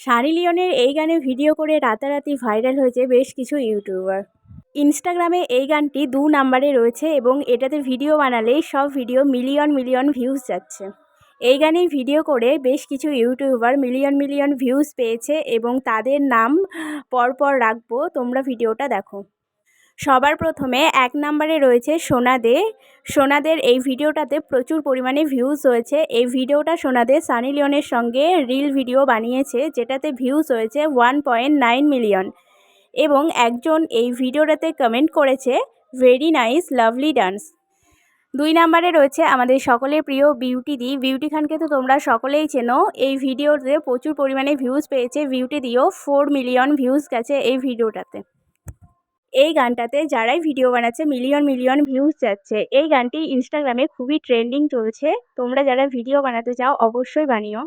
সানি লিওনের এই গানে ভিডিও করে রাতারাতি ভাইরাল হয়েছে বেশ কিছু ইউটিউবার। ইনস্টাগ্রামে এই গানটি 2 নম্বরে রয়েছে এবং এটাতে ভিডিও বানালেই সব ভিডিও মিলিয়ন মিলিয়ন ভিউজ যাচ্ছে। এই গানেই ভিডিও করে বেশ কিছু ইউটিউবার মিলিয়ন মিলিয়ন ভিউজ পেয়েছে এবং তাদের নাম পরপর রাখবো, তোমরা ভিডিওটা দেখো। সবার প্রথমে 1 নম্বরে রয়েছে সোনা দে। সোনাদের এই ভিডিওটাতে প্রচুর পরিমাণে ভিউজ হয়েছে। এই ভিডিওটা সোনাদে সানি লিওনের সঙ্গে রিল ভিডিও বানিয়েছে, যেটাতে ভিউজ হয়েছে 1.9 মিলিয়ন এবং একজন এই ভিডিওটাতে কমেন্ট করেছে ভেরি নাইস লাভলি ডান্স। 2 নম্বরে রয়েছে আমাদের সকলের প্রিয় বিউটি দি। বিউটি খানকে তো তোমরা সকলেই চেনো। এই ভিডিওতে প্রচুর পরিমাণে ভিউজ পেয়েছে। বিউটি দিও 4 মিলিয়ন ভিউজ গেছে এই ভিডিওটাতে। এই গানটাতে যারাই ভিডিও বানাচ্ছে মিলিয়ন মিলিয়ন ভিউজ যাচ্ছে। এই গানটি ইনস্টাগ্রামে খুবই ট্রেন্ডিং চলছে। তোমরা যারা ভিডিও বানাতে চাও অবশ্যই বানিও।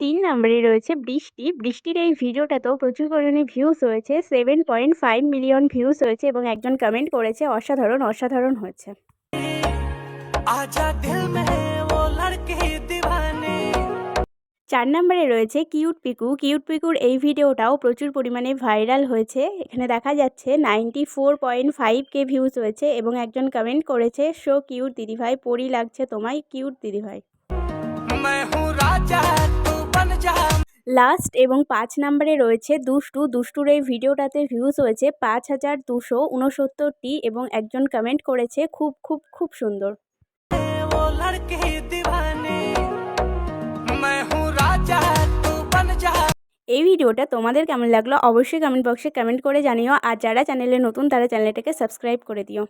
তিন নম্বরে রয়েছে বৃষ্টি। বৃষ্টির এই ভিডিওটাতেও প্রচুর পরিমাণে ভিউজ হয়েছে। 7.5 মিলিয়ন ভিউজ হয়েছে এবং একজন কমেন্ট করেছে অসাধারণ অসাধারণ হয়েছে। 4 নম্বরে রয়েছে কিউট পিকু। কিউট পিকুর এই ভিডিওটাও প্রচুর পরিমাণে ভাইরাল হয়েছে। এখানে দেখা যাচ্ছে 94.5K ভিউজ হয়েছে এবং একজন কমেন্ট করেছে সো কিউট দিদিভাই, পরি লাগছে তোমায় কিউট দিদিভাই। লাস্ট এবং 5 নম্বরে রয়েছে দুষ্টু। দুষ্টুর এই ভিডিওটাতে ভিউজ হয়েছে 5269টি এবং একজন কমেন্ট করেছে খুব খুব খুব সুন্দর। এই ভিডিওটা তোমাদের কেমন লাগলো অবশ্যই কমেন্ট বক্সে কমেন্ট করে জানিও। আর যারা চ্যানেলে নতুন তারা চ্যানেলটাকে সাবস্ক্রাইব করে দিও।